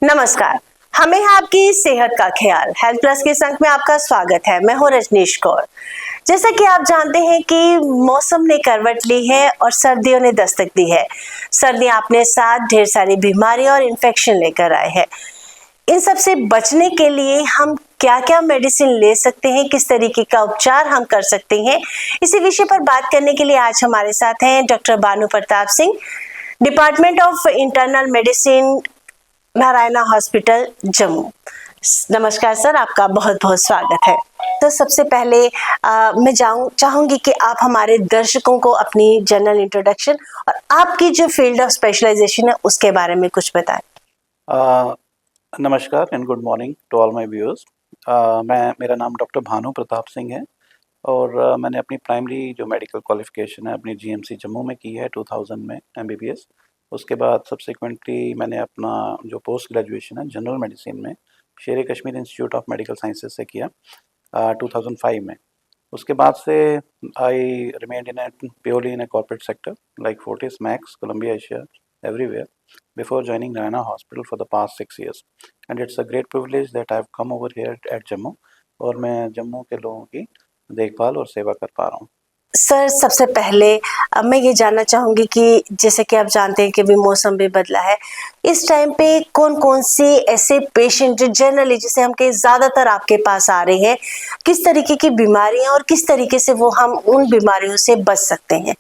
नमस्कार। हमें है आपकी सेहत का ख्याल हेल्थ प्लस के संग में आपका स्वागत है। मैं हूं रजनीश कौर। जैसा कि आप जानते हैं कि मौसम ने करवट ली है और सर्दियों ने दस्तक दी है। सर्दी अपने साथ ढेर सारी बीमारियां और इन्फेक्शन लेकर आए हैं। इन सब से बचने के लिए हम क्या-क्या मेडिसिन ले सकते हैं, किस तरीके का उपचार हम कर सकते हैं, इसी विषय पर बात करने के लिए आज हमारे साथ हैं doctor Banu Pratap Singh, department of internal medicine, Narayana hospital, Jammu. नमस्कार सर, आपका बहुत बहुत स्वागत है। तो सबसे पहले मैं चाहूंगी कि आप हमारे दर्शकों को अपनी जनरल इंट्रोडक्शन और आपकी जो फील्ड ऑफ स्पेशलाइजेशन है उसके बारे में कुछ बताएं। नमस्कार and good morning to all my viewers. मेरा नाम डॉक्टर भानु प्रताप सिंह है और मैंने अपनी प्राइमरी जो मेडिकल क्वालिफिकेशन है अपनी जीएमसी जम्मू में की है 2000 में एमबीबीएस। उसके बाद सब्सिक्वेंटली मैंने अपना जो पोस्ट ग्रेजुएशन है जनरल मेडिसिन में शेर Kashmir institute of medical sciences से किया 2005 में। उसके बाद से आई remained in purely in a corporate sector like Fortis max Columbia Asia everywhere before joining Narayana Hospital for the past 6 years. And it's a great privilege that I've come over here at Jammu और मैं जम्मू के लोगों की देखभाल और सेवा कर पा रहा हूँ। सर, सबसे पहले मैं ये जानना चाहूँगी कि जैसे कि आप जानते हैं कि अभी मौसम भी बदला है, इस टाइम पे कौन-कौन से ऐसे पेशेंट जो जनरली जैसे हम कहें ज़्यादातर आपके पास आ रहे हैं, किस तरीके की बीमारियाँ और किस तरीके से वो हम उन बीमारियों से बच सकते हैं?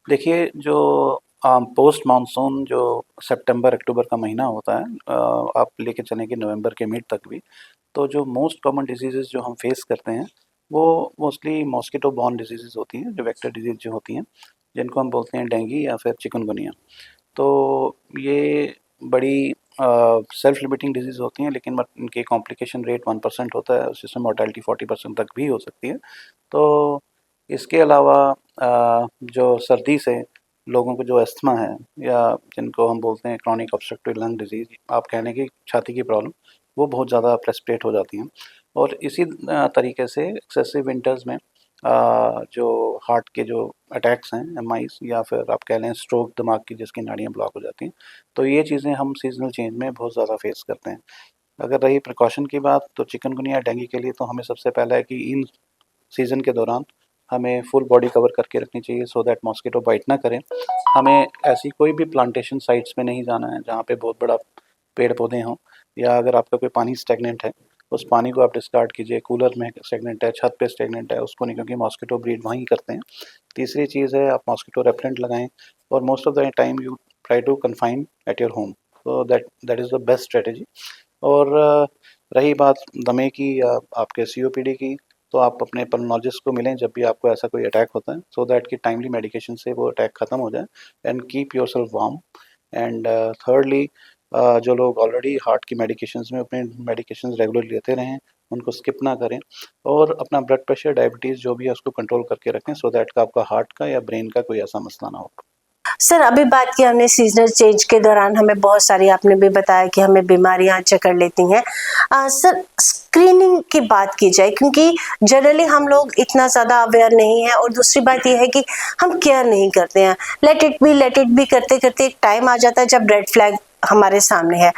देखिए, जो पोस्ट मानसून जो सितंबर अक्टूबर का महीना होता है, आप लेके चलें कि नवंबर के मिड तक भी, तो जो मोस्ट कॉमन डिजीज़ेज़ जो हम फेस करते हैं वो मोस्टली मॉस्किटो बॉर्न डिजीज़ेज़ होती हैं, जो वेक्टर डिजीज़ जो होती हैं, जिनको हम बोलते हैं डेंगू या फिर चिकनगुनिया। तो ये बड़ी सेल्फ लिमिटिंग डिजीज़ होती हैं, लेकिन इनकी कॉम्प्लिकेशन रेट 1% होता है, जिसमें मोर्टेलिटी 40% तक भी हो सकती है। तो इसके अलावा जो सर्दी से लोगों को जो अस्थमा है या जिनको हम बोलते हैं क्रॉनिक ऑब्स्ट्रक्टिव लंग डिजीज़, आप कह लें कि छाती की प्रॉब्लम, वो बहुत ज़्यादा प्रेसिपिटेट हो जाती हैं। और इसी तरीके से एक्सेसिव विंटर्स में जो हार्ट के जो अटैक्स हैं, एमआईज़, या फिर आप कह लें स्ट्रोक, दिमाग की जिसकी नाड़ियाँ ब्लॉक हो जाती हैं, तो ये चीज़ें हम सीज़नल चेंज में बहुत ज़्यादा फेस करते हैं। अगर रही प्रिकॉशन की बात, तो चिकनगुनिया, डेंगू के लिए तो हमें सबसे पहला है कि इन सीज़न के दौरान हमें फुल बॉडी कवर करके रखनी चाहिए सो दैट मॉस्किटो बाइट ना करें। हमें ऐसी कोई भी प्लांटेशन साइट्स पे नहीं जाना है जहाँ पे बहुत बड़ा पेड़ पौधे हों, या अगर आपका कोई पानी स्टेगनेंट है उस पानी को आप डिस्कार्ड कीजिए। कूलर में स्टेगनेंट है, छत पे स्टेगनेंट है, उसको नहीं, क्योंकि मॉस्किटो ब्रीड वहीं करते हैं। तीसरी चीज़ है, आप मॉस्किटो रेपेलेंट लगाएं और most of the time you try to confine at your home, so that is the best strategy. और रही बात दमे की या आपके सीओपीडी की, तो आप अपने पल्मोलॉजिस्ट को मिलें जब भी आपको ऐसा कोई अटैक होता है, सो दैट कि टाइमली मेडिकेशन से वो अटैक ख़त्म हो जाए। And keep yourself warm. And thirdly, जो लोग ऑलरेडी हार्ट की मेडिकेशंस में अपने मेडिकेशंस रेगुलर लेते रहें, उनको स्किप ना करें और अपना ब्लड प्रेशर, डायबिटीज़ जो भी है उसको कंट्रोल करके रखें, सो दैट का आपका हार्ट का या ब्रेन का कोई ऐसा मसला ना हो। सर, अभी बात की हमने सीजनल चेंज के दौरान हमें बहुत सारी, आपने भी बताया कि हमें बीमारियां जकड़ लेती हैं। सर, स्क्रीनिंग की बात की जाए, क्योंकि जनरली हम लोग इतना ज़्यादा अवेयर नहीं है और दूसरी बात यह है कि हम केयर नहीं करते हैं। लेट इट बी करते करते एक टाइम आ जाता है जब रेड फ्लैग हमारे सामने है।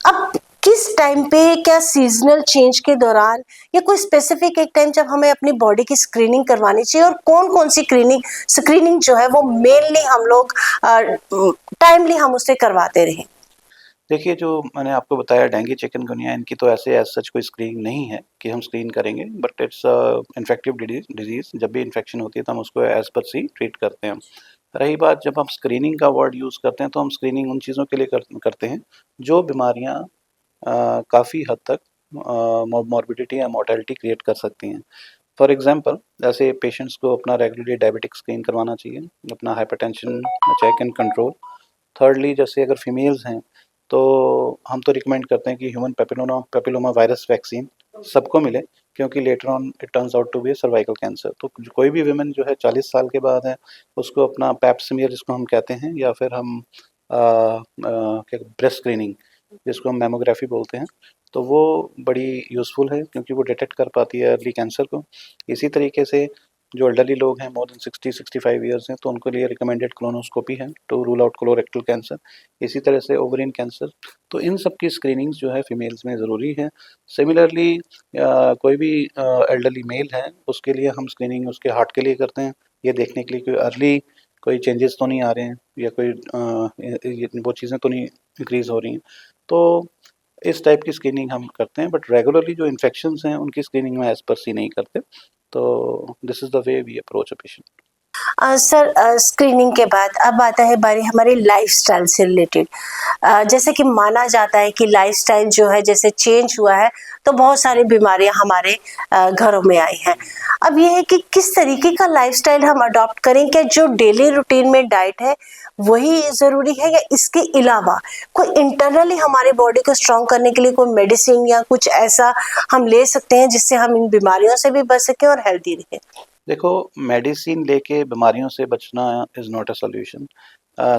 अब किस टाइम पे, क्या सीजनल चेंज के दौरान या कोई स्पेसिफिक एक टाइम जब हमें अपनी बॉडी की स्क्रीनिंग करवानी चाहिए, और कौन-कौन सी स्क्रीनिंग जो है वो मेनली हम लोग टाइमली हम उसे करवाते रहें? देखिए, जो मैंने आपको बताया डेंगू, चिकनगुनिया, इनकी तो ऐसे एज़ सच कोई स्क्रीनिंग नहीं है कि हम स्क्रीन करेंगे, बट इट्स इन्फेक्टिव डिजीज़। जब भी इन्फेक्शन होती है तो हम उसको एज़ पर सी ट्रीट करते हैं। रही बात, जब हम स्क्रीनिंग का वर्ड यूज़ करते हैं तो हम स्क्रीनिंग उन चीज़ों के लिए करते हैं जो बीमारियाँ काफ़ी हद तक मॉर्बिडिटी या मोर्टेलिटी क्रिएट कर सकती हैं। फॉर एग्ज़ाम्पल, जैसे पेशेंट्स को अपना रेगुलरली डायबिटिक स्क्रीन करवाना चाहिए, अपना hypertension check and control. Thirdly, जैसे अगर फीमेल्स हैं तो हम तो रिकमेंड करते हैं कि ह्यूमन पेपिलोमा वायरस वैक्सीन सबको मिले, क्योंकि later on it turns out to be cervical cancer. तो कोई भी वुमेन जो है 40 साल के बाद है, उसको अपना पैप स्मीयर जिसको हम कहते हैं, या फिर हम क्या ब्रेस्ट स्क्रीनिंग जिसको हम मैमोग्राफी बोलते हैं, तो वो बड़ी यूज़फुल है क्योंकि वो डिटेक्ट कर पाती है अर्ली कैंसर को। इसी तरीके से जो एल्डरली लोग हैं मोर देन 60-65 ईयर्स हैं तो उनके लिए रिकमेंडेड कोलोनोस्कोपी है to rule out colorectal cancer. इसी तरह से ओवरियन कैंसर, तो इन सब की स्क्रीनिंग्स जो है फीमेल्स में ज़रूरी है। सिमिलरली कोई भी एल्डरली मेल है उसके लिए हम स्क्रीनिंग उसके हार्ट के लिए करते हैं, ये देखने के लिए कोई अर्ली कोई चेंजेस तो नहीं आ रहे हैं या कोई वो चीज़ें तो नहीं इंक्रीज़ हो रही हैं। तो इस टाइप की स्क्रीनिंग हम करते हैं, बट रेगुलरली जो इन्फेक्शंस हैं उनकी स्क्रीनिंग में एज पर सी नहीं करते। तो this is the way we approach a patient. Sir, screening के बाद अब आता है बारी हमारे लाइफस्टाइल से रिलेटेड। जैसे कि माना जाता है कि लाइफस्टाइल जो है जैसे चेंज हुआ है तो बहुत सारी बीमारियां हमारे घरों में आई हैं। अब ये है कि किस तरीके का लाइफस्टाइल हम अडॉप्ट करें, क्या जो डेली रूटीन में डाइट है वही ज़रूरी है या इसके अलावा कोई इंटरनली हमारे बॉडी को स्ट्रॉन्ग करने के लिए कोई मेडिसिन या कुछ ऐसा हम ले सकते हैं जिससे हम इन बीमारियों से भी बच सकें और हेल्दी रहें? देखो, मेडिसिन लेके बीमारियों से बचना is not a solution.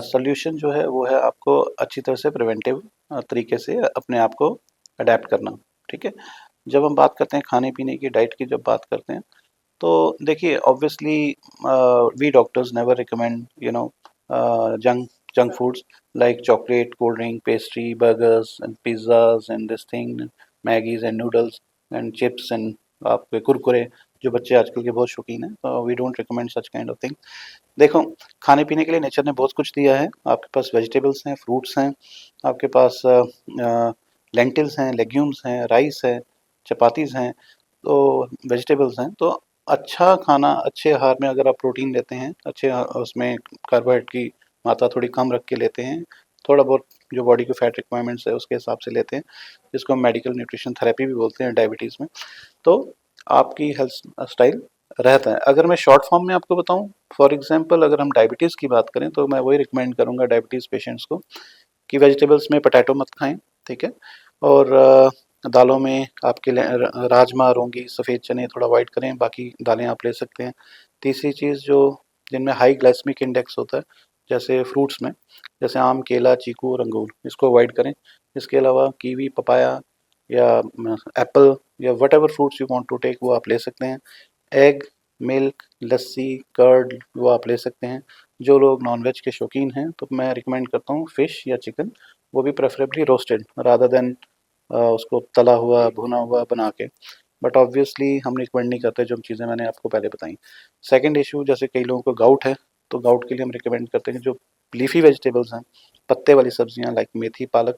Solution जो है वो है आपको अच्छी तरह से प्रिवेंटिव तरीके से अपने आप को अडेप्ट करना, ठीक है? जब हम बात करते हैं खाने-पीने की, डाइट की जब बात करते हैं, तो देखिए obviously we doctors never recommend junk junk foods like chocolate, cold drink, pastry, burgers and pizzas and this thing, Maggis and noodles and chips and आपके कुरकुरे, जो बच्चे आजकल के बहुत शौकीन हैं, तो we don't recommend such kind of thing. देखो, खाने पीने के लिए नेचर ने बहुत कुछ दिया है। आपके पास वेजिटेबल्स हैं, फ्रूट्स हैं, आपके पास लेंटिल्स हैं, लेग्यूम्स हैं, राइस है, चपातीज़ हैं, तो वेजिटेबल्स हैं। तो अच्छा खाना, अच्छे आहार में अगर आप प्रोटीन लेते हैं, अच्छे उसमें कार्बोहाइड्रेट की मात्रा थोड़ी कम रख के लेते हैं, थोड़ा बहुत जो बॉडी के फैट रिक्वायरमेंट्स है उसके हिसाब से लेते हैं, जिसको हम मेडिकल न्यूट्रिशन थेरेपी भी बोलते हैं डायबिटीज़ में, तो आपकी हेल्थ स्टाइल रहता है। अगर मैं शॉर्ट फॉर्म में आपको बताऊं, फॉर एग्जांपल अगर हम डायबिटीज़ की बात करें तो मैं वही रिकमेंड करूंगा डायबिटीज़ पेशेंट्स को कि वेजिटेबल्स में पोटैटो मत खाएं, ठीक है? और दालों में आपके राजमा, रोंगी, सफ़ेद चने थोड़ा अवॉइड करें, बाकी दालें आप ले सकते हैं। तीसरी चीज़ जो जिनमें हाई ग्लाइसेमिक इंडेक्स होता है, जैसे फ्रूट्स में, जैसे आम, केला, चीकू और अंगूर, इसको अवॉइड करें। इसके अलावा कीवी, पपाया या एप्पल या whatever fruits you want to take वो आप ले सकते हैं। एग, मिल्क, लस्सी, कर्ड वो आप ले सकते हैं। जो लोग नॉन-वेज के शौकीन हैं तो मैं रिकमेंड करता हूँ फ़िश या चिकन, वो भी प्रेफ़रेबली रोस्टेड रादर देन उसको तला हुआ, भुना हुआ बना के। बट ऑब्वियसली हम रिकमेंड नहीं करते जो चीज़ें मैंने आपको पहले बताई। सेकंड इश्यू, जैसे कई लोगों को गाउट है, तो गाउट के लिए हम रिकमेंड करते हैं कि जो लीफ़ी वेजिटेबल्स हैं, पत्ते वाली सब्जियाँ लाइक मेथी, पालक,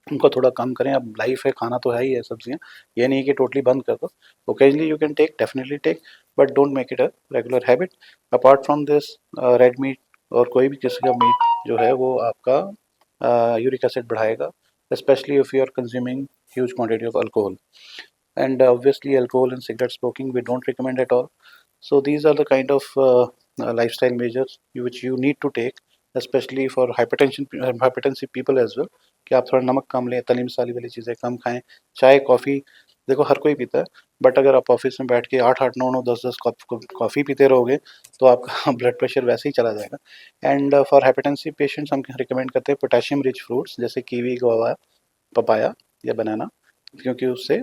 उनको थोड़ा कम करें। अब लाइफ है, खाना तो है ही है सब्जियाँ, ये नहीं कि टोटली बंद कर दो। Occasionally you can take, definitely take, but don't make it a regular habit. Apart from this red meat और कोई भी किस्म का मीट जो है वो आपका यूरिक एसिड बढ़ाएगा, specially if you are consuming huge quantity of alcohol, and obviously alcohol and cigarette smoking we don't recommend at all. So these are the kind of lifestyle measures which you need to take, especially for hypertensive people as well, कि आप थोड़ा नमक कम लें, तली मसाली वाली चीज़ें कम खाएं। चाय, कॉफ़ी, देखो हर कोई पीता है, बट अगर आप ऑफिस में बैठ के 8-8, 9-9, 10-10 कप कॉफ़ी पीते रहोगे तो आपका ब्लड प्रेशर वैसे ही चला जाएगा। एंड फॉर हाइपरटेंसिव पेशेंट्स हम रिकमेंड करते हैं पोटेशियम रिच फ्रूट्स जैसे कीवी, गुआवा, पपाया या बनाना, क्योंकि उससे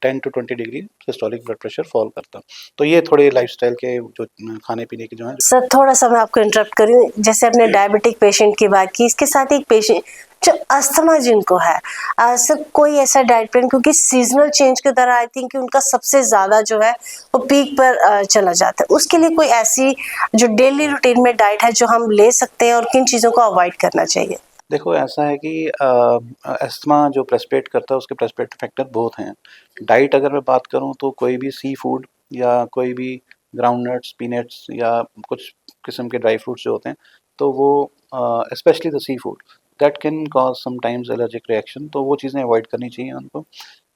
10 to 20 degree systolic blood pressure fall करता है। तो ये थोड़े लाइफस्टाइल के जो खाने पीने के जो हैं। सर, थोड़ा सा मैं आपको इंटरप्ट करूँ, जैसे आपने डायबिटिक पेशेंट की बात की, इसके साथ एक पेशेंट जो अस्थमा जिनको है, सर कोई ऐसा डाइट प्लान, क्योंकि सीजनल चेंज के दौरान आई थिंक कि उनका सबसे ज़्यादा जो है वो पीक पर चला जाता है, उसके लिए कोई ऐसी जो डेली रूटीन में डाइट है जो हम ले सकते हैं और किन चीज़ों को अवॉइड करना चाहिए? देखो ऐसा है कि अस्थमा जो प्रेसिपिटेट करता है उसके प्रेसिपिटेट फैक्टर बहुत हैं। डाइट अगर मैं बात करूँ तो कोई भी सी फूड या कोई भी ग्राउंडनट्स, पीनट्स या कुछ किस्म के ड्राई फ्रूट्स जो होते हैं, तो वो specially the sea food that can cause sometimes allergic reaction, तो वो चीज़ें अवॉइड करनी चाहिए उनको।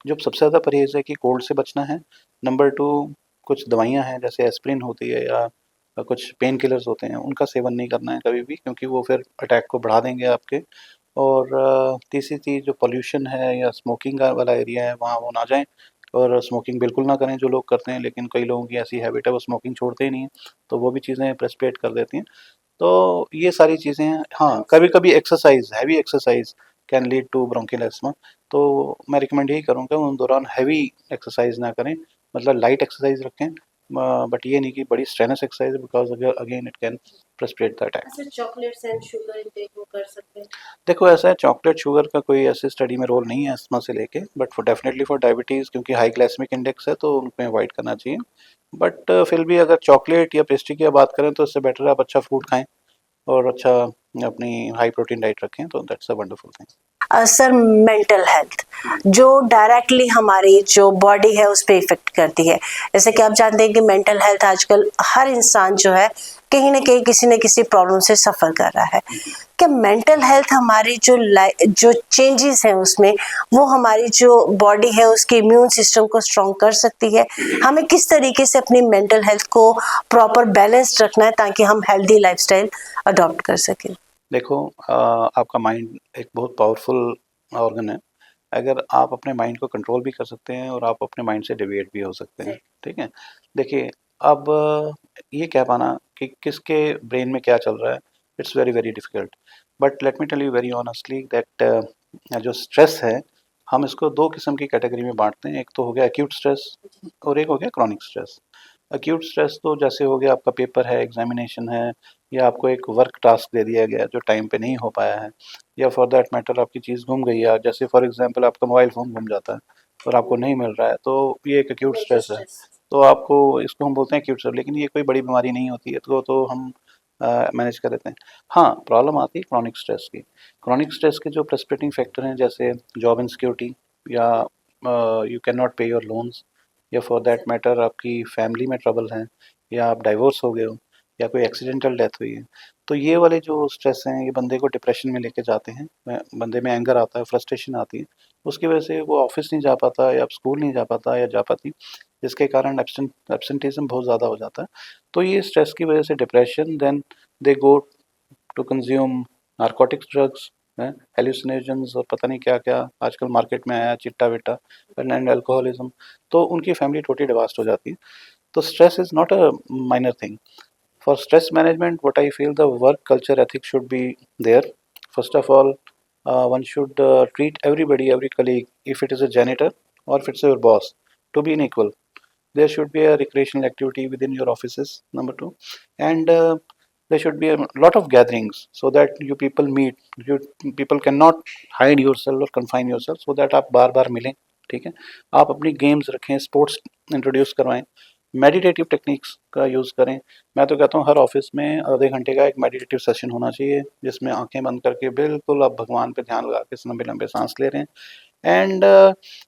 जो सबसे ज़्यादा परहेज़ है कि कोल्ड से बचना है। नंबर 2, कुछ दवाइयाँ हैं जैसे एस्पिरिन होती है या कुछ पेन किलर्स होते हैं, उनका सेवन नहीं करना है कभी भी, क्योंकि वो फिर अटैक को बढ़ा देंगे आपके। और तीसरी चीज़ जो पॉल्यूशन है या स्मोकिंग का वाला एरिया है वहाँ वो ना जाएँ, और स्मोकिंग बिल्कुल ना करें जो लोग करते हैं, लेकिन कई लोगों की ऐसी हैबिट है वो स्मोकिंग छोड़ते ही नहीं हैं, तो वो भी चीज़ें प्रेसिपिटेट कर देती हैं। तो ये सारी चीज़ें हैं। हाँ, कभी-कभी exercise, heavy exercise can lead to bronchial asthma, तो मैं रिकमेंड यही करूँगा उन दौरान हैवी एक्सरसाइज़ ना करें, मतलब लाइट एक्सरसाइज़ रखें, बट ये नहीं कि बड़ी strenuous exercise, because again it can precipitate the attack. अच्छा, चॉकलेट्स एंड शुगर इंटेक वो कर सकते हैं? देखो ऐसा है, चॉकलेट शुगर का कोई ऐसे स्टडी में रोल नहीं है अस्थमा से लेके, but for definitely for diabetes, क्योंकि हाई ग्लाइसेमिक इंडेक्स है तो उनमें अवॉइड करना चाहिए। बट फिर भी अगर चॉकलेट या पेस्ट्री की बात करें तो इससे बेटर आप अच्छा फ्रूट खाएं और अच्छा अपनी हाई प्रोटीन डाइट रखें, तो that's a wonderful thing. Sir, mental health जो डायरेक्टली हमारी जो बॉडी है उस पर इफेक्ट करती है, जैसे कि आप जानते हैं कि मेंटल हेल्थ आजकल हर इंसान जो है कहीं ना कहीं किसी न किसी प्रॉब्लम से सफ़र कर रहा है। क्या मेंटल हेल्थ हमारी जो चेंजेस हैं उसमें वो हमारी जो बॉडी है उसके इम्यून सिस्टम को स्ट्रॉन्ग कर सकती है? हमें किस तरीके से अपनी मेंटल हेल्थ को प्रॉपर बैलेंस रखना है ताकि हम हेल्दी लाइफस्टाइल अडॉप्ट कर सकें? देखो आपका माइंड एक बहुत पावरफुल ऑर्गन है। अगर आप अपने माइंड को कंट्रोल भी कर सकते हैं और आप अपने माइंड से डिविएट भी हो सकते हैं, ठीक है। देखिए अब ये कह पाना कि किसके ब्रेन में क्या चल रहा है, it's very very difficult. But let me tell you very honestly that जो स्ट्रेस है, हम इसको दो किस्म की कैटेगरी में बांटते हैं। एक तो हो गया एक्यूट स्ट्रेस और एक हो गया क्रॉनिक स्ट्रेस। एक्यूट स्ट्रेस तो जैसे हो गया आपका पेपर है, एग्जामिनेशन है, या आपको एक वर्क टास्क दे दिया गया जो टाइम पे नहीं हो पाया है, या फॉर दैट मैटर आपकी चीज़ गुम गई है, जैसे फॉर एग्जांपल आपका मोबाइल फ़ोन गुम जाता है और आपको नहीं मिल रहा है, तो ये एक एक्यूट स्ट्रेस है। तो आपको इसको हम बोलते हैं एक्यूट स्ट्रेस, लेकिन ये कोई बड़ी बीमारी नहीं होती है, तो हम मैनेज कर लेते हैं। हाँ, प्रॉब्लम आती है क्रॉनिक स्ट्रेस की। क्रॉनिक स्ट्रेस के जो प्रेसिपिटेटिंग फैक्टर हैं, जैसे जॉब इनसिक्योरिटी, या यू कैन नॉट पे योर लोन्स, या फॉर दैट मैटर आपकी फैमिली में ट्रबल है, या आप डाइवोर्स हो गए हो, या कोई एक्सीडेंटल डेथ हुई है, तो ये वाले जो स्ट्रेस हैं ये बंदे को डिप्रेशन में लेके जाते हैं। बंदे में एंगर आता है, फ्रस्ट्रेशन आती है, उसकी वजह से वो ऑफिस नहीं जा पाता या स्कूल नहीं जा पाता या जा पाती, जिसके कारण एब्सेंटेज़म बहुत ज़्यादा हो जाता है। तो ये स्ट्रेस की वजह से depression, then they go to consume narcotics drugs, hallucinogens और पता नहीं क्या क्या आजकल मार्केट में आया, चिट्टा विट्टा एंड अल्कोहलिज्म। तो उनकी फैमिली टोटली डिवास्ट हो जाती है। तो stress is not a minor thing. For stress management, what I feel, the work culture ethics should be there. First of all, one should treat everybody, every colleague, if it is a janitor or if it's your boss, to be an equal. There should be a recreational activity within your offices, number two, and there should be a lot of gatherings so that you people meet. You people cannot hide yourself or confine yourself, so that आप बार बार मिलें, ठीक है। आप अपनी games रखें, sports introduce करवाएं, meditative techniques का use करें। मैं तो कहता हूँ हर ऑफिस में आधे घंटे का एक मेडिटेटिव सेशन होना चाहिए, जिसमें आंखें बंद करके बिल्कुल आप भगवान पे ध्यान लगा के लंबे लंबे सांस ले रहे हैं, एंड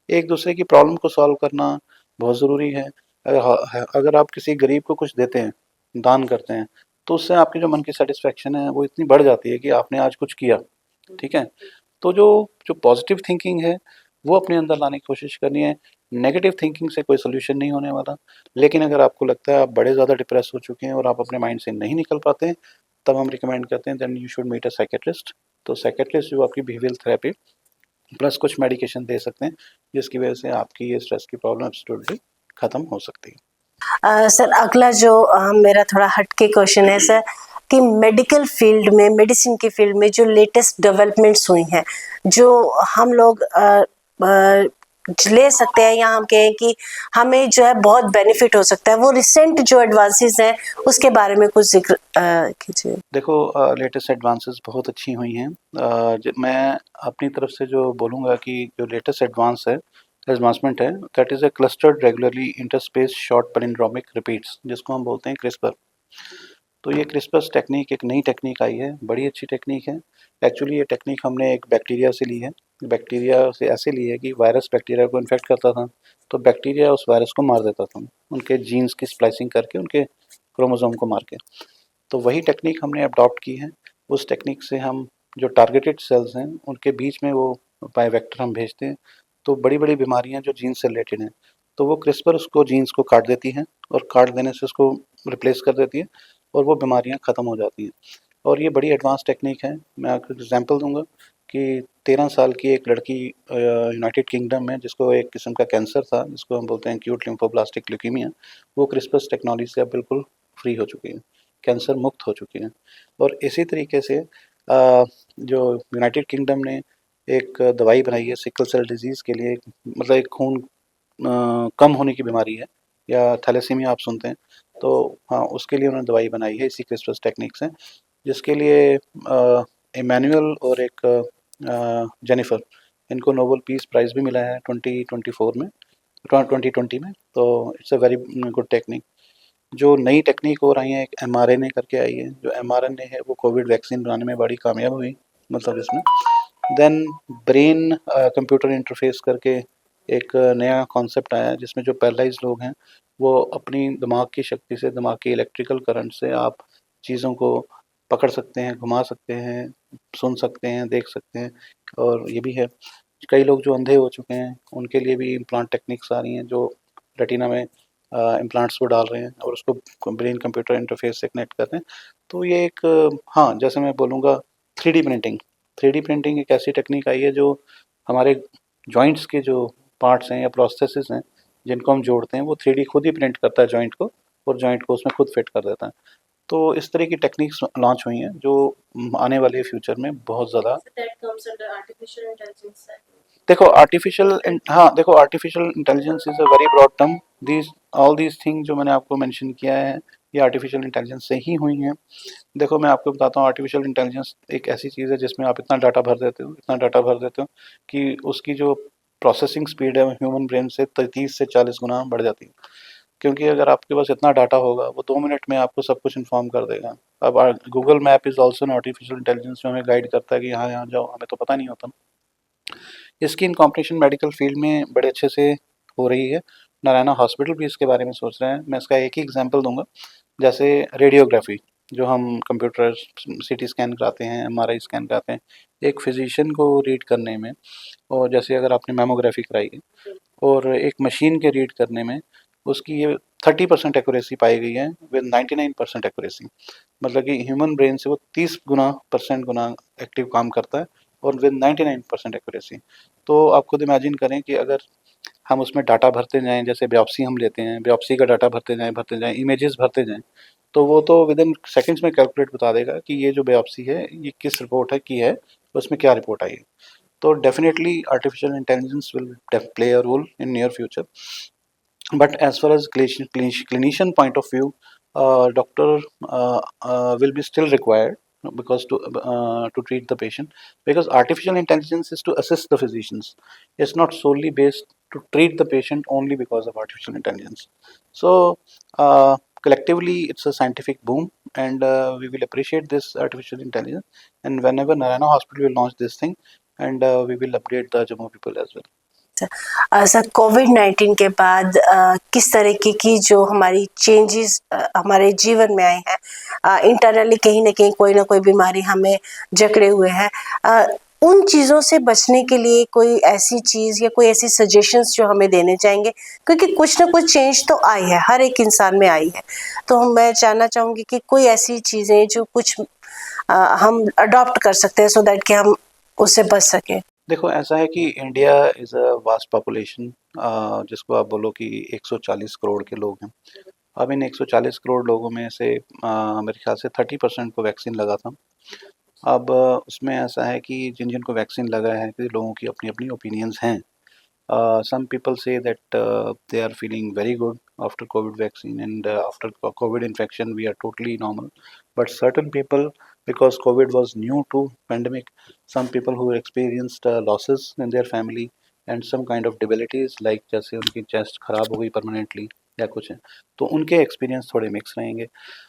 एक दूसरे की प्रॉब्लम को सॉल्व करना बहुत ज़रूरी है। अगर आप किसी गरीब को कुछ देते हैं, दान करते हैं, तो उससे आपकी जो मन की सेटिस्फेक्शन है वो इतनी बढ़ जाती है कि आपने आज कुछ किया, ठीक है। तो जो जो पॉजिटिव थिंकिंग है वो अपने अंदर लाने की कोशिश करनी है। नेगेटिव थिंकिंग से कोई सोल्यूशन नहीं होने वाला। लेकिन अगर आपको लगता है आप बड़े ज़्यादा डिप्रेस हो चुके हैं और आप अपने माइंड से नहीं निकल पाते हैं, तब हम रिकमेंड करते हैं then you should meet a psychiatrist. तो साइकेट्रिस्ट जो आपकी बिहेवियरल थेरेपी प्लस कुछ मेडिकेशन दे सकते हैं, जिसकी वजह से आपकी ये स्ट्रेस की प्रॉब्लम एब्सोल्युटली ख़त्म हो सकती है। सर, अगला जो मेरा थोड़ा हटके क्वेश्चन है सर, कि मेडिकल फील्ड में, मेडिसिन की फील्ड में जो लेटेस्ट डेवलपमेंट्स हुई हैं, जो हम लोग ले सकते हैं, या हम कहें कि हमें जो है बहुत बेनिफिट हो सकता है, वो रिसेंट जो एडवांसेस हैं उसके बारे में कुछ जिक्र कीजिए। देखो लेटेस्ट एडवांसेस बहुत अच्छी हुई हैं। मैं अपनी तरफ से जो बोलूँगा कि जो लेटेस्ट एडवांसमेंट है, that is a clustered regularly interspace short palindromic repeats, जिसको हम बोलते हैं क्रिस्पर। तो ये क्रिस्पर्स टेक्निक एक नई टेक्निक आई है, बड़ी अच्छी टेक्निक है। एक्चुअली ये टेक्निक हमने एक बैक्टीरिया से ली है। बैक्टीरिया से ऐसे ली है कि वायरस बैक्टीरिया को इन्फेक्ट करता था, तो बैक्टीरिया उस वायरस को मार देता था, उनके जीन्स की स्प्लाइसिंग करके, उनके क्रोमोसोम को मार के। तो वही टेक्निक हमने अडॉप्ट की है। उस टेक्निक से हम जो टारगेटेड सेल्स हैं उनके बीच में वो बाय वेक्टर हम भेजते हैं। तो बड़ी बड़ी बीमारियां जो जीन से रिलेटेड हैं, तो वो क्रिस्पर उसको जीन्स को काट देती हैं, और काट देने से उसको रिप्लेस कर देती है, और वो बीमारियां ख़त्म हो जाती हैं। और ये बड़ी एडवांस टेक्निक है। मैं आपको एग्जांपल दूंगा कि 13 साल की एक लड़की यूनाइटेड किंगडम में, जिसको एक किस्म का कैंसर था, जिसको हम बोलते हैं एक्यूट लिम्फोब्लास्टिक ल्यूकीमिया, वो क्रिस्पर्स टेक्नोलॉजी से अब बिल्कुल फ्री हो चुकी है, कैंसर मुक्त हो चुकी हैं। और इसी तरीके से जो यूनाइटेड किंगडम ने एक दवाई बनाई है सिकल सेल डिजीज़ के लिए, मतलब एक खून कम होने की बीमारी है, या थैलेसीमिया आप सुनते हैं, तो हाँ, उसके लिए उन्होंने दवाई बनाई है इसी क्रिस्पस टेक्निक से, जिसके लिए इमैनुअल और एक जेनिफर, इनको नोबेल पीस प्राइज़ भी मिला है 2024 में, 2020 में। तो it's a very good technique. जो नई टेक्निक और आई है, एक mRNA करके आई है, जो mRNA है वो कोविड वैक्सीन बनाने में बड़ी कामयाब हुई, मतलब इसमें। देन ब्रेन कंप्यूटर इंटरफेस करके एक नया कॉन्सेप्ट आया है, जिसमें जो पैरालाइज लोग हैं वो अपनी दिमाग की शक्ति से, दिमाग के इलेक्ट्रिकल करंट से आप चीज़ों को पकड़ सकते हैं, घुमा सकते हैं, सुन सकते हैं, देख सकते हैं। और ये भी है, कई लोग जो अंधे हो चुके हैं उनके लिए भी इम्प्लांट टेक्निक्स आ रही हैं, जो रेटिना में इम्प्लांट्स वो डाल रहे हैं और उसको ब्रेन कंप्यूटर इंटरफेस से कनेक्ट कर रहे हैं। तो ये एक हाँ, जैसे मैं बोलूँगा, 3D प्रिंटिंग। 3D प्रिंटिंग एक ऐसी टेक्निक आई है जो हमारे जॉइंट्स के जो पार्ट्स हैं या प्रोसेसेस हैं जिनको हम जोड़ते हैं, वो 3D खुद ही प्रिंट करता है जॉइंट को, और जॉइंट को उसमें खुद फिट कर देता है। तो इस तरह की टेक्निक्स लॉन्च हुई हैं जो आने वाले फ्यूचर में बहुत ज़्यादा। देखो आर्टिफिशियल, हाँ देखो, artificial intelligence is a very broad term. These all these thing जो मैंने आपको मेंशन किया है, ये आर्टिफिशियल इंटेलिजेंस से ही हुई हैं। देखो मैं आपको बताता हूँ, आर्टिफिशियल इंटेलिजेंस एक ऐसी चीज़ है जिसमें आप इतना डाटा भर देते हो, इतना डाटा भर देते हो कि उसकी जो प्रोसेसिंग स्पीड है ह्यूमन ब्रेन से 30 से 40 गुना बढ़ जाती है। क्योंकि अगर आपके पास इतना डाटा होगा, वो 2 मिनट में आपको सब कुछ इन्फॉर्म कर देगा। अब Google map is also an artificial intelligence, जो हमें गाइड करता है कि यहाँ यहाँ जाओ, हमें तो पता नहीं होता। इसकी इनकॉर्पोरेशन मेडिकल फील्ड में बड़े अच्छे से हो रही है। नारायणा हॉस्पिटल भी इसके बारे में सोच रहे हैं। मैं इसका एक ही एग्जांपल दूंगा, जैसे रेडियोग्राफी, जो हम कंप्यूटर सीटी स्कैन कराते हैं, एमआरआई स्कैन कराते हैं, एक फिजिशियन को रीड करने में, और जैसे अगर आपने मेमोग्राफी कराई है, और एक मशीन के रीड करने में उसकी ये 30% एक्यूरेसी पाई गई है विद 99% एक्यूरेसी। मतलब कि ह्यूमन ब्रेन से वो 30 गुना एक्टिव काम करता है, और विद 99% एक्यूरेसी। तो आप खुद इमेजिन करें कि अगर हम उसमें डाटा भरते जाएं, जैसे बायोप्सी हम लेते हैं, बायोप्सी का डाटा भरते जाएं, इमेजेस भरते जाएं, तो वो तो विद इन सेकेंड्स में कैलकुलेट बता देगा कि ये जो बायोप्सी है ये किस रिपोर्ट है की है, उसमें क्या रिपोर्ट आई है। तो definitely artificial intelligence will play a role in near future. But as far as clinician point of view, doctor will be still required, because to treat the patient, because artificial intelligence is to assist the physicians. It's not solely based to treat the patient only because of artificial intelligence. So collectively, it's a scientific boom, and we will appreciate this artificial intelligence. And whenever Narayana Hospital will launch this thing, and we will update the Jammu people as well. Sir, कोविड-19 के बाद किस तरीके की जो हमारी changes हमारे जीवन में आए हैं, इंटरनली कहीं ना कहीं कोई ना कोई बीमारी हमें जकड़े हुए हैं, उन चीज़ों से बचने के लिए कोई ऐसी चीज़ या कोई ऐसी सजेशंस जो हमें देने चाहेंगे, क्योंकि कुछ ना कुछ चेंज तो आई है, हर एक इंसान में आई है। तो मैं जानना चाहूँगी कि कोई ऐसी चीज़ें जो कुछ हम अडॉप्ट कर सकते हैं, सो दैट कि हम उससे बच सकें। देखो ऐसा है कि India is a vast population, जिसको आप बोलो कि 140 करोड़ के लोग हैं। अब इन 140 करोड़ लोगों में से मेरे ख्याल से 30% को वैक्सीन लगा था। अब उसमें ऐसा है कि जिन जिनको वैक्सीन लगा है, कि लोगों की अपनी अपनी ओपिनियंस हैं। Some people say that they are feeling very good after COVID vaccine, and after COVID infection we are totally normal. But certain people, because COVID was new to pandemic, some people who experienced losses in their family and some kind of debilities, like जैसे उनकी chest खराब हो गई permanently या कुछ है, तो उनके एक्सपीरियंस थोड़े मिक्स रहेंगे।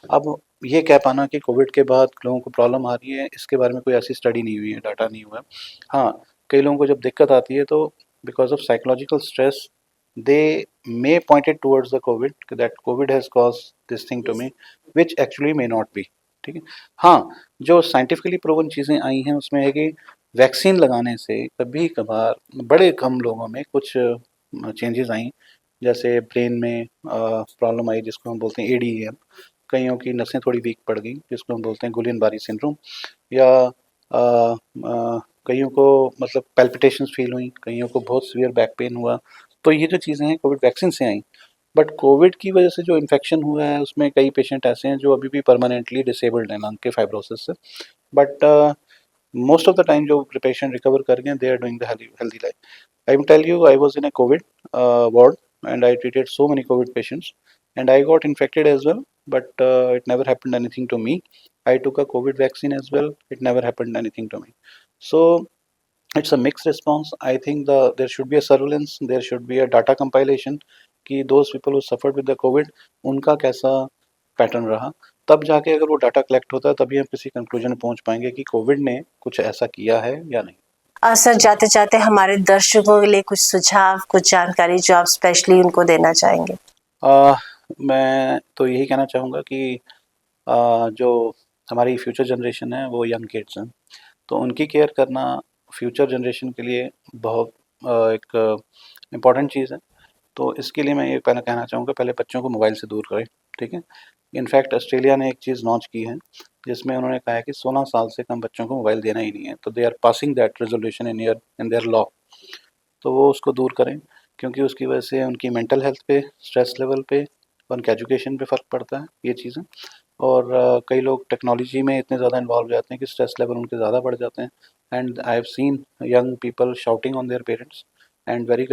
अब ये कह पाना कि कोविड के बाद लोगों को प्रॉब्लम आ रही है, इसके बारे में कोई ऐसी स्टडी नहीं हुई है, डाटा नहीं हुआ है। हाँ, कई लोगों को जब दिक्कत आती है तो because of psychological stress, they may point it towards the COVID, that COVID has caused this thing to me, which actually may not be। ठीक है। हाँ, जो साइंटिफिकली प्रूवन चीज़ें आई हैं उसमें है कि वैक्सीन लगाने से कभी कभार बड़े कम लोगों में कुछ चेंजेस आई, जैसे ब्रेन में प्रॉब्लम आई जिसको हम बोलते हैं ADEM, कईयों की नसें थोड़ी वीक पड़ गई जिसको हम बोलते हैं गुलियन बारी सिंड्रोम, या कईयों को मतलब पैल्पिटेशंस फील हुई, कईयों को बहुत सीवियर बैक पेन हुआ। तो ये जो चीज़ें हैं कोविड वैक्सीन से आई। बट कोविड की वजह से जो इन्फेक्शन हुआ है उसमें कई पेशेंट ऐसे हैं जो अभी भी परमानेंटली डिसेबल्ड हैं लंग के फाइब्रोसिस से। But most of the time जो पेशेंट रिकवर कर गए, they are doing the healthy life. I will tell you, I was in a COVID ward and I treated so many COVID patients, and I got infected as well, but it never happened anything to me. I took a COVID vaccine as well. It never happened anything to me. So it's a mixed response. I think there should be a surveillance, there should be a data compilation कि those people who suffered with the COVID उनका कैसा pattern रहा, तब जाके अगर वो data collect होता है तभी हम किसी कंक्लूजन पहुंच पाएंगे कि कोविड ने कुछ ऐसा किया है या नहीं। सर, जाते जाते हमारे दर्शकों के लिए कुछ सुझाव, कुछ जानकारी जो आप स्पेशली उनको देना चाहेंगे? मैं तो यही कहना चाहूँगा कि जो हमारी फ्यूचर जनरेशन है वो यंग किड्स हैं, तो उनकी केयर करना फ्यूचर जनरेशन के लिए बहुत एक इम्पॉर्टेंट चीज़ है। तो इसके लिए मैं ये पहले कहना चाहूँगा, पहले बच्चों को मोबाइल से दूर करें, ठीक है। इनफैक्ट ऑस्ट्रेलिया ने एक चीज़ लॉन्च की है जिसमें उन्होंने कहा है कि 16 साल से कम बच्चों को मोबाइल देना ही नहीं है, तो they are passing that resolution in their law. तो वो उसको दूर करें, क्योंकि उसकी वजह से उनकी मेंटल हेल्थ पे, स्ट्रेस लेवल पे, उनके एजुकेशन पे फ़र्क पड़ता है ये चीज़ें। और कई लोग टेक्नोलॉजी में इतने ज़्यादा इन्वॉल्व हो जाते हैं कि स्ट्रेस लेवल उनके ज़्यादा बढ़ जाते हैं, and I have seen young people shouting on their parents and very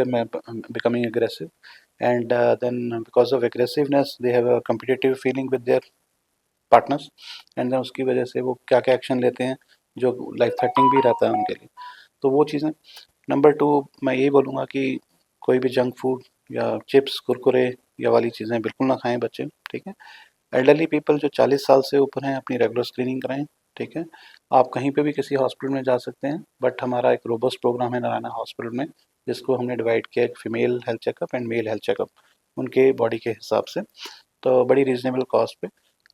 becoming aggressive, and then because of aggressiveness they have a competitive feeling with their partners, and then उसकी वजह से वो क्या क्या एक्शन लेते हैं जो लाइफ थ्रेटनिंग भी रहता है उनके लिए। तो वो चीज़ें। नंबर 2, मैं यही बोलूँगा कि कोई भी जंक फूड या चिप्स, कुरकुरे या वाली चीज़ें बिल्कुल ना खाएं बच्चे, ठीक है। एल्डरली पीपल जो 40 साल से ऊपर हैं अपनी रेगुलर स्क्रीनिंग कराएं, ठीक है। आप कहीं पे भी किसी हॉस्पिटल में जा सकते हैं, बट हमारा एक रोबस्ट प्रोग्राम है नारायणा हॉस्पिटल में, जिसको हमने डिवाइड किया एक female health checkup and male health checkup उनके बॉडी के हिसाब से, तो बड़ी रीजनेबल कॉस्ट पे।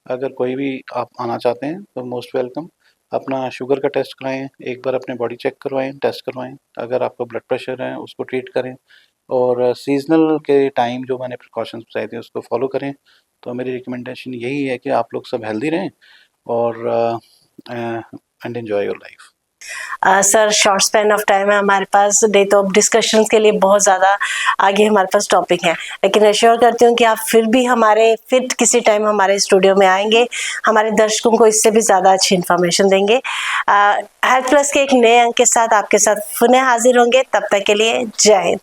अगर कोई भी आप आना चाहते हैं तो मोस्ट वेलकम। अपना शुगर का टेस्ट कराएं, एक बार अपने बॉडी चेक करवाएं, टेस्ट करवाएं। अगर आपको ब्लड प्रेशर है उसको ट्रीट करें, और सीजनल के टाइम जो मैंने प्रिकॉशंस बताए थे उसको फॉलो करें। तो मेरी रिकमेंडेशन यही है कि आप लोग सब हेल्दी रहें और and enjoy your life. Sir, short span of time है हमारे पास, नहीं तो अब डिस्कशंस के लिए बहुत ज़्यादा आगे हमारे पास टॉपिक है, लेकिन एश्योर करती हूँ कि आप फिर भी फिर किसी टाइम हमारे स्टूडियो में आएंगे, हमारे दर्शकों को इससे भी ज़्यादा अच्छी इन्फॉर्मेशन देंगे। हेल्थ प्लस के एक नए अंक के साथ आपके साथ पुनः हाजिर होंगे। तब तक के लिए जय हिंद।